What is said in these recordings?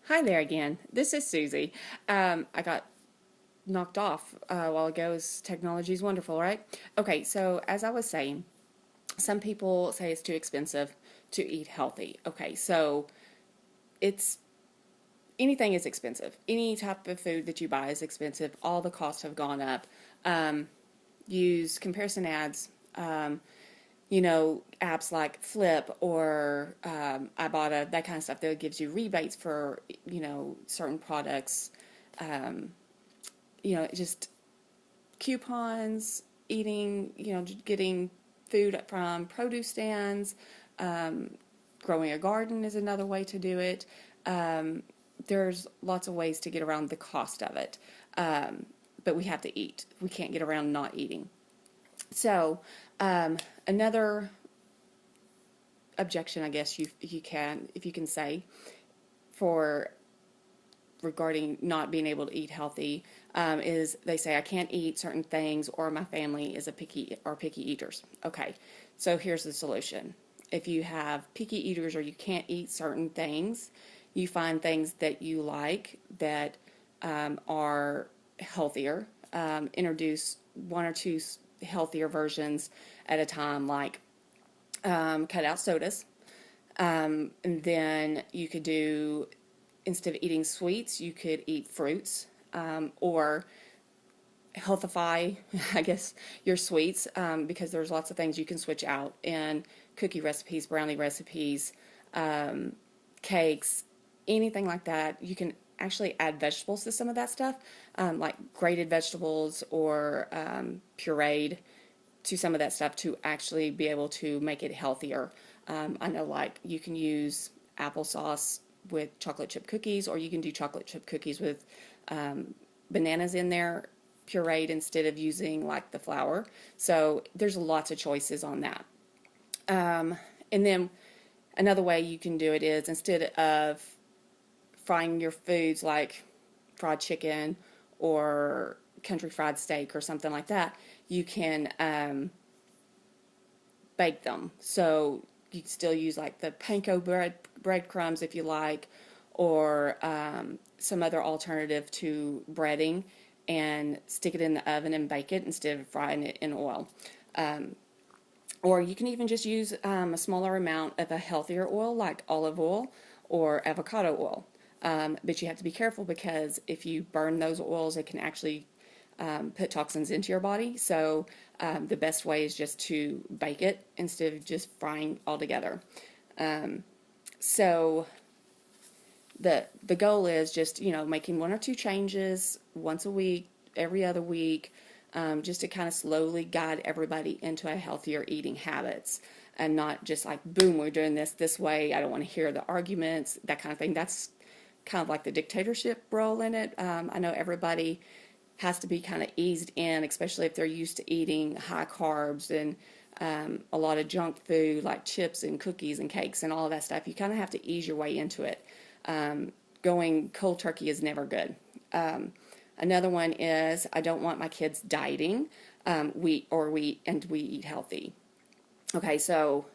Hi there again. This is Susie. I got knocked off a while ago. Technology is wonderful, right? Okay, so as I was saying, some people say it's too expensive to eat healthy. Okay, so it's anything is expensive. Any type of food that you buy is expensive. All the costs have gone up. Um, Use comparison ads. Apps like Flip or Ibotta, that kind of stuff that gives you rebates for, certain products. Um, just coupons, eating, getting food from produce stands. Um, Growing a garden is another way to do it. Um, there's lots of ways to get around the cost of it. But we have to eat. We can't get around not eating. So, another objection, I guess if you can say, for regarding not being able to eat healthy, is they say I can't eat certain things or my family is a picky eaters. Okay, so here's the solution. If you have picky eaters or you can't eat certain things, you find things that you like that are healthier. Introduce one or two healthier versions at a time, like cut out sodas. And then you could do, instead of eating sweets, you could eat fruits, or healthify, I guess, your sweets, because there's lots of things you can switch out in cookie recipes, brownie recipes, cakes, anything like that. You can actually add vegetables to some of that stuff, like grated vegetables or pureed to some of that stuff to actually be able to make it healthier. I know, like, you can use applesauce with chocolate chip cookies, or you can do chocolate chip cookies with bananas in there, pureed instead of using like the flour. So there's lots of choices on that. And then another way you can do it is, instead of frying your foods like fried chicken or country fried steak or something like that, you can bake them. So you can still use like the panko breadcrumbs if you like, or some other alternative to breading, and stick it in the oven and bake it instead of frying it in oil. Or you can even just use a smaller amount of a healthier oil like olive oil or avocado oil. But you have to be careful, because if you burn those oils, it can actually put toxins into your body. So the best way is just to bake it instead of just frying altogether. So the goal is just, making one or two changes once a week, every other week, just to kind of slowly guide everybody into a healthier eating habits, and not just like, boom, we're doing this way. I don't want to hear the arguments, that kind of thing. That's kind of like the dictatorship role in it. I know everybody has to be kind of eased in, especially if they're used to eating high carbs and a lot of junk food like chips and cookies and cakes and all of that stuff. You kind of have to ease your way into it. Going cold turkey is never good. Another one is, I don't want my kids dieting. We eat healthy. Okay, so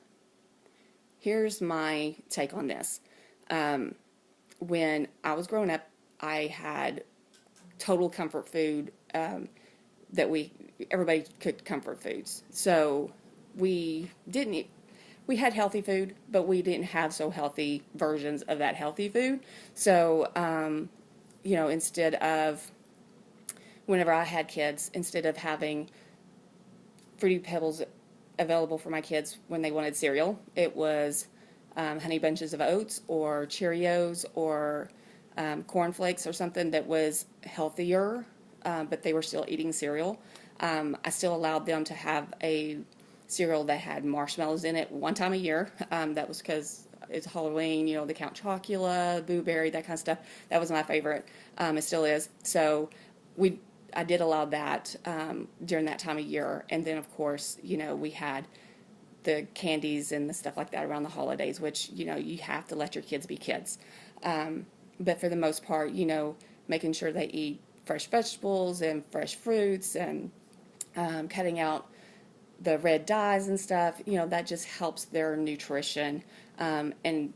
here's my take on this. When I was growing up, I had total comfort food, that everybody cooked comfort foods. So we didn't eat, we had healthy food, but we didn't have so healthy versions of that healthy food. So, instead of, whenever I had kids, instead of having Fruity Pebbles available for my kids when they wanted cereal, it was Honey Bunches of Oats or Cheerios or Corn Flakes or something that was healthier, but they were still eating cereal. I still allowed them to have a cereal that had marshmallows in it one time a year. That was because it's Halloween, the Count Chocula, Boo Berry, that kind of stuff. That was my favorite. It still is. So we I did allow that during that time of year. And then, of course, we had the candies and the stuff like that around the holidays, which, you have to let your kids be kids. But for the most part, making sure they eat fresh vegetables and fresh fruits, and cutting out the red dyes and stuff, that just helps their nutrition. And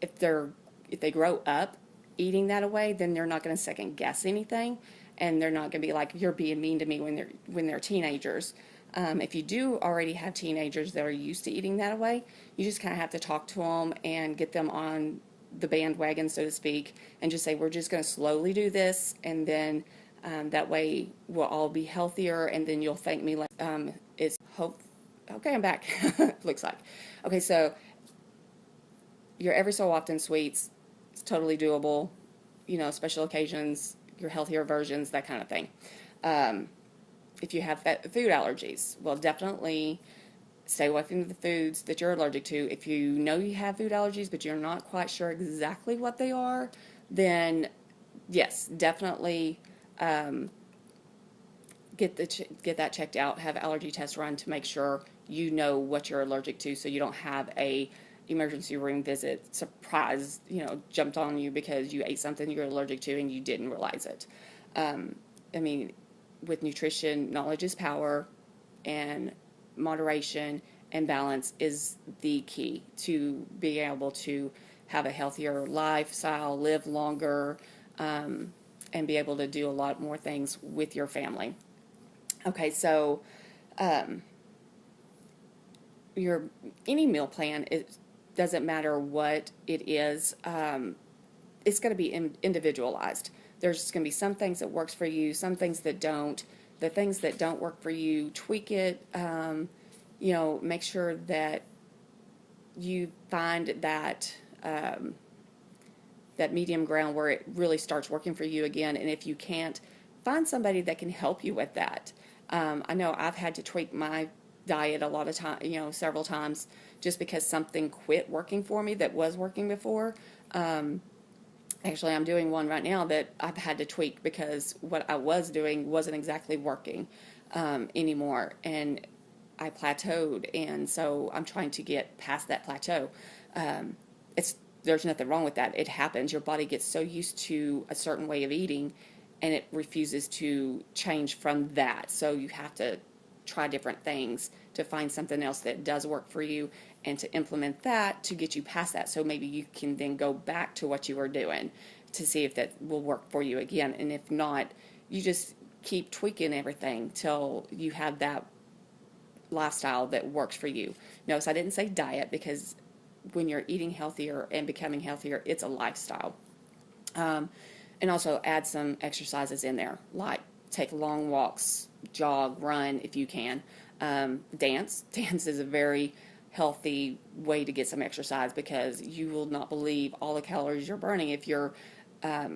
if they grow up eating that away, then they're not going to second guess anything, and they're not going to be like, you're being mean to me when they're teenagers. If you do already have teenagers that are used to eating that away, you just kind of have to talk to them and get them on the bandwagon, so to speak, and just say, we're just going to slowly do this, and then that way we'll all be healthier, and then you'll thank me. Like, it's hope. Okay, I'm back. Looks like. Okay, so your every so often sweets, it's totally doable. You know, special occasions, your healthier versions, that kind of thing. If you have food allergies, well, definitely stay away from the foods that you're allergic to. If you know you have food allergies, but you're not quite sure exactly what they are, then yes, definitely get that checked out. Have allergy tests run to make sure you know what you're allergic to, so you don't have a emergency room visit surprise, jumped on you because you ate something you're allergic to and you didn't realize it. I mean, with nutrition, knowledge is power, and moderation and balance is the key to being able to have a healthier lifestyle, live longer, and be able to do a lot more things with your family. Okay, so your any meal plan, it doesn't matter what it is. It's going to be individualized. There's going to be some things that works for you, some things that don't. The things that don't work for you, tweak it. Make sure that you find that that medium ground where it really starts working for you again. And if you can't, find somebody that can help you with that. I know I've had to tweak my diet a lot of times, several times, just because something quit working for me that was working before. Actually, I'm doing one right now that I've had to tweak because what I was doing wasn't exactly working anymore, and I plateaued, and so I'm trying to get past that plateau. There's nothing wrong with that. It happens. Your body gets so used to a certain way of eating, and it refuses to change from that. So you have to try different things to find something else that does work for you and to implement that to get you past that. So maybe you can then go back to what you were doing to see if that will work for you again. And if not, you just keep tweaking everything till you have that lifestyle that works for you. Notice I didn't say diet, because when you're eating healthier and becoming healthier, it's a lifestyle. And also add some exercises in there, like take long walks, jog, run if you can. Dance. Dance is a very healthy way to get some exercise, because you will not believe all the calories you're burning if you're, at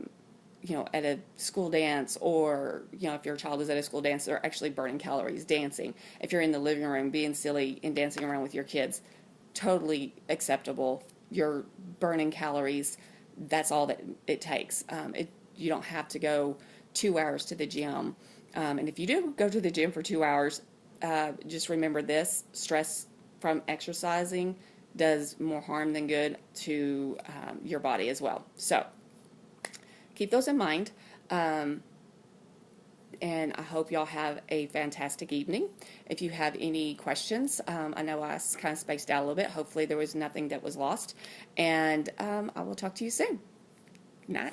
a school dance, or, if your child is at a school dance, they're actually burning calories dancing. If you're in the living room being silly and dancing around with your kids, totally acceptable. You're burning calories. That's all that it takes. You don't have to go 2 hours to the gym. And if you do go to the gym for 2 hours, just remember this: stress from exercising does more harm than good to your body as well. So keep those in mind. And I hope y'all have a fantastic evening. If you have any questions, I know I kind of spaced out a little bit. Hopefully there was nothing that was lost. And I will talk to you soon. Good night.